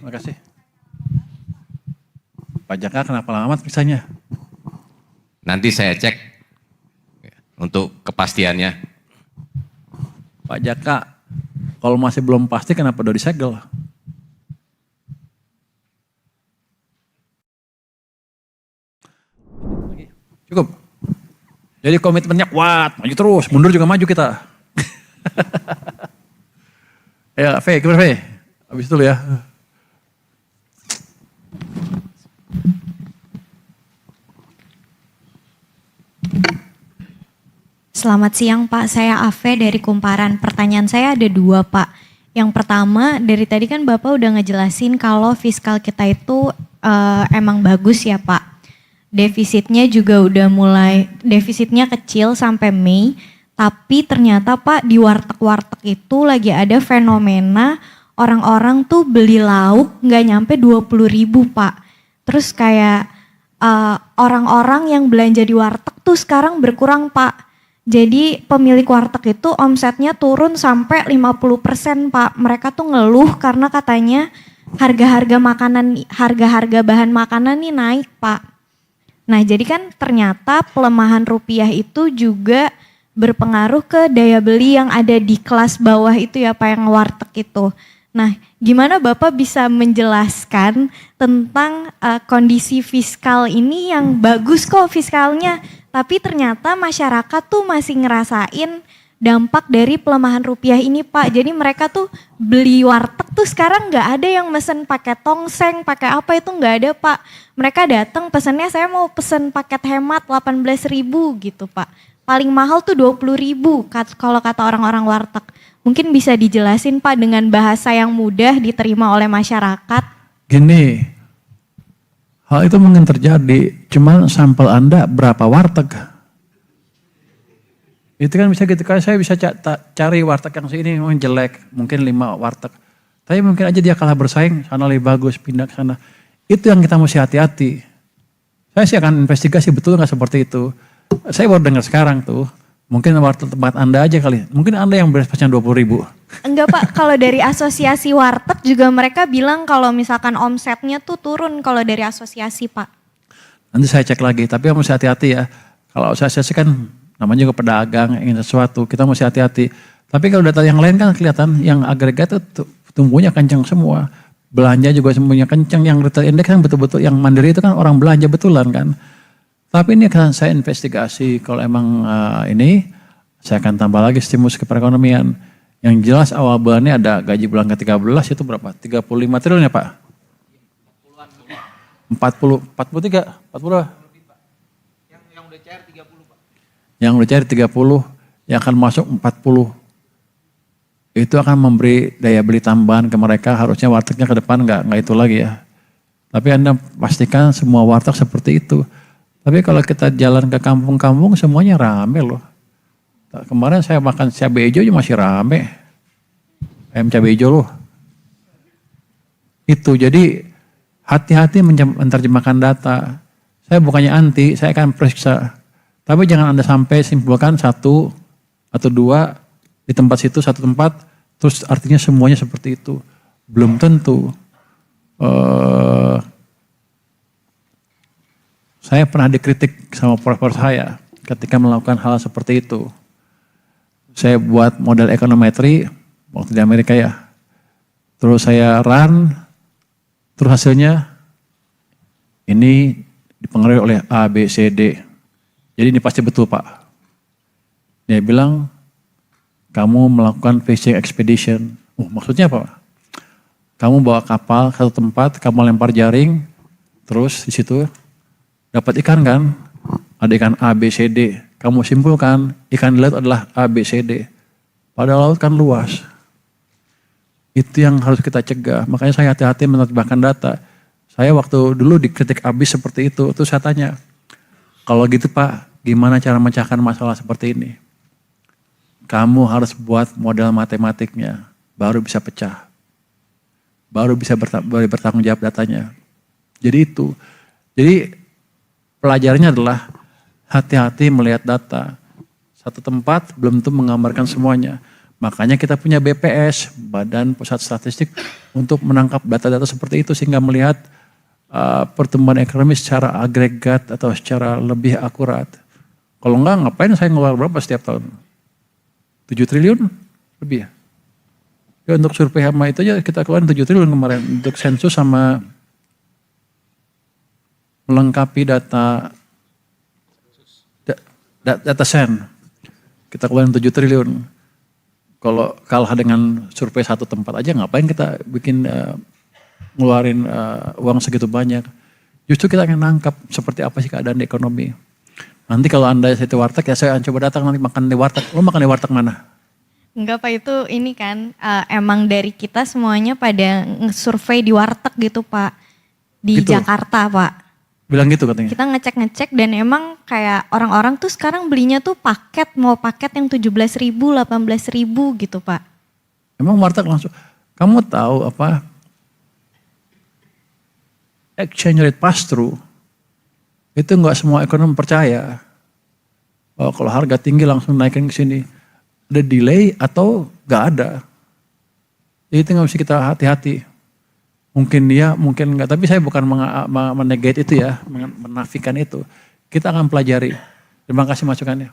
makasih. Pak Jaka kenapa lama periksanya? Nanti saya cek untuk kepastiannya. Pak Jaka, kalau masih belum pasti kenapa udah disegel? Cukup. Jadi komitmennya kuat, maju terus, mundur juga maju kita. Ya, V, gimana V? Habis itu ya. Selamat siang Pak, saya Ave dari Kumparan. Pertanyaan saya ada 2 Pak. Yang pertama, dari tadi kan Bapak udah ngejelasin kalau fiskal kita itu emang bagus ya Pak. Defisitnya juga udah mulai, defisitnya kecil sampai Mei. Tapi ternyata Pak di warteg-warteg itu lagi ada fenomena orang-orang tuh beli lauk nggak nyampe 20.000 Pak. Terus kayak orang-orang yang belanja di warteg tuh sekarang berkurang Pak. Jadi pemilik warteg itu omsetnya turun sampai 50% Pak. Mereka tuh ngeluh karena katanya harga-harga makanan, harga-harga bahan makanan nih naik Pak. Nah jadi kan ternyata pelemahan rupiah itu juga berpengaruh ke daya beli yang ada di kelas bawah itu ya Pak, yang warteg itu. Nah gimana Bapak bisa menjelaskan tentang kondisi fiskal ini yang bagus kok fiskalnya, tapi ternyata masyarakat tuh masih ngerasain dampak dari pelemahan rupiah ini Pak. Jadi mereka tuh beli warteg tuh sekarang nggak ada yang mesen pakai tongseng, pakai apa itu nggak ada Pak. Mereka datang pesennya saya mau pesen paket hemat 18.000 gitu Pak. Paling mahal tuh 20.000 kalau kata orang-orang warteg. Mungkin bisa dijelasin Pak dengan bahasa yang mudah diterima oleh masyarakat. Gini, hal itu mungkin terjadi, cuma sampel Anda berapa warteg? Itu kan bisa gitu, saya bisa cari warteg yang sini mungkin jelek, mungkin 5 warteg. Tapi mungkin aja dia kalah bersaing, sana lebih bagus, pindah ke sana. Itu yang kita mesti hati-hati. Saya sih akan investigasi betul nggak seperti itu. Saya baru dengar sekarang tuh, mungkin warteg tempat Anda aja kali, mungkin Anda yang berespasnya 20.000. Enggak Pak, kalau dari asosiasi warteg juga mereka bilang kalau misalkan omsetnya tuh turun kalau dari asosiasi Pak. Nanti saya cek lagi, tapi mesti hati-hati ya. Kalau asosiasi kan namanya juga pedagang, ingin sesuatu, kita mesti hati-hati. Tapi kalau data yang lain kan kelihatan yang agregat itu tumbuhnya kencang semua. Belanja juga semuanya kencang, yang retail index kan betul-betul, yang mandiri itu kan orang belanja betulan kan. Tapi ini kan saya investigasi, kalau emang ini saya akan tambah lagi stimulus ke perekonomian. Yang jelas awal bulan ini ada gaji bulan ke-13 itu berapa? 35 triliun ya Pak? 40, 43, 40. Yang udah cair 30 Pak. Yang udah cair 30, yang akan masuk 40. Itu akan memberi daya beli tambahan ke mereka, harusnya wartegnya ke depan nggak itu lagi ya. Tapi Anda pastikan semua warteg seperti itu. Tapi kalau kita jalan ke kampung-kampung semuanya rame loh. Kemarin saya makan cabai hijau masih rame. Ayam cabai hijau loh. Itu jadi hati-hati menerjemahkan data. Saya bukannya anti, saya akan periksa. Tapi jangan Anda sampai simpulkan 1 atau 2 di tempat situ, 1 tempat, terus artinya semuanya seperti itu. Belum tentu. Saya pernah dikritik sama profesor saya ketika melakukan hal seperti itu. Saya buat model ekonometri waktu di Amerika ya. Terus saya run, terus hasilnya ini dipengaruhi oleh A, B, C, D. Jadi ini pasti betul Pak. Dia bilang, kamu melakukan fishing expedition. Maksudnya apa? Kamu bawa kapal ke satu tempat, kamu lempar jaring, terus di situ dapat ikan kan, ada ikan A, B, C, D. Kamu simpulkan ikan di laut adalah A, B, C, D. Padahal laut kan luas. Itu yang harus kita cegah. Makanya saya hati-hati menerjemahkan data. Saya waktu dulu dikritik abis seperti itu, terus saya tanya, kalau gitu Pak, gimana cara memecahkan masalah seperti ini? Kamu harus buat model matematiknya, baru bisa pecah. Baru bisa bertanggung jawab datanya. Jadi itu. Jadi pelajarannya adalah hati-hati melihat data. Satu tempat belum tentu menggambarkan semuanya. Makanya kita punya BPS, Badan Pusat Statistik, untuk menangkap data-data seperti itu sehingga melihat pertumbuhan ekonomi secara agregat atau secara lebih akurat. Kalau enggak, ngapain saya ngeluar berapa setiap tahun? 7 triliun lebih ya? Ya untuk survei hama itu aja kita keluarin 7 triliun kemarin. Untuk sensus sama melengkapi data sen. Kita keluarin 7 triliun. Kalau kalah dengan survei satu tempat aja ngapain kita bikin ngeluarin uang segitu banyak. Justru kita akan nangkap seperti apa sih keadaan di ekonomi. Nanti kalau Anda di warteg ya saya coba datang nanti makan di warteg. Lo makan di warteg mana? Enggak Pak, itu ini kan emang dari kita semuanya pada nge-survei di warteg gitu Pak. Di Gitu. Jakarta Pak. Bilang gitu katanya. Kita ngecek-ngecek dan emang kayak orang-orang tuh sekarang belinya tuh paket, mau paket yang 17.000, 18.000 gitu Pak. Emang warteg langsung. Kamu tahu apa? Exchange rate pass through. Itu enggak semua ekonom percaya. Oh, kalau harga tinggi langsung naikin ke sini. Ada delay atau enggak ada. Jadi itu nggak mesti kita hati-hati. Mungkin dia, mungkin enggak. Tapi saya bukan menegate itu ya, menafikan itu. Kita akan pelajari. Terima kasih masukannya.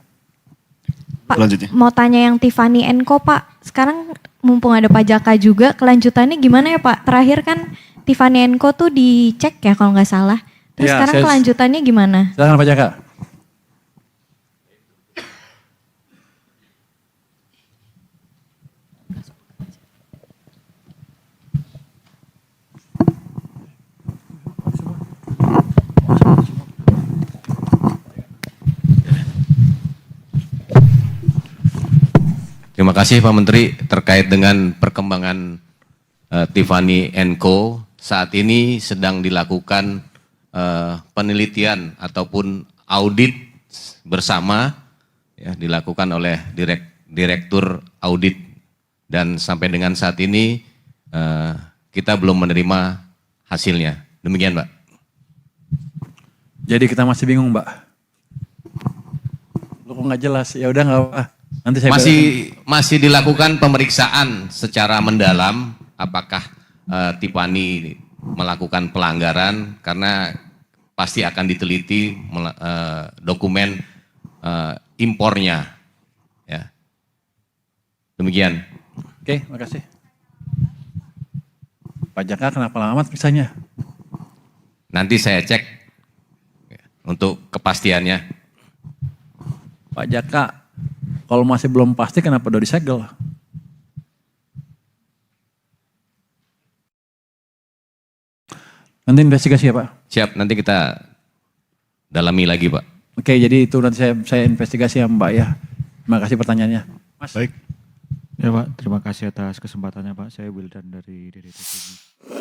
Pak, Lanjutnya. mau tanya yang Tiffany Co Pak. Sekarang mumpung ada Pak Jaka juga, kelanjutannya gimana ya Pak? Terakhir kan Tiffany Co tuh dicek ya kalau nggak salah. Terus Ya, sekarang saya- kelanjutannya gimana? Silakan Pak Jaka. Terima kasih Pak Menteri terkait dengan perkembangan Tiffany Co. Saat ini sedang dilakukan penelitian ataupun audit bersama ya, dilakukan oleh Direktur Audit dan sampai dengan saat ini kita belum menerima hasilnya. Demikian Pak. Jadi kita masih bingung Mbak. Lu kok nggak jelas? Ya udah nggak apa. Nanti saya Masih dilakukan pemeriksaan secara mendalam apakah Tiffany melakukan pelanggaran karena pasti akan diteliti dokumen impornya. Ya. Demikian. Oke, makasih. Pak Jaka kenapa lama periksanya? Nanti saya cek untuk kepastiannya. Pak Jaka, kalau masih belum pasti kenapa udah disegel? Nanti investigasi ya Pak? Siap, nanti kita dalami lagi Pak. Oke, jadi itu nanti saya investigasi ya Mbak ya. Terima kasih pertanyaannya. Mas. Baik. Ya Pak, terima kasih atas kesempatannya Pak. Saya Wildan dari DDT Sini.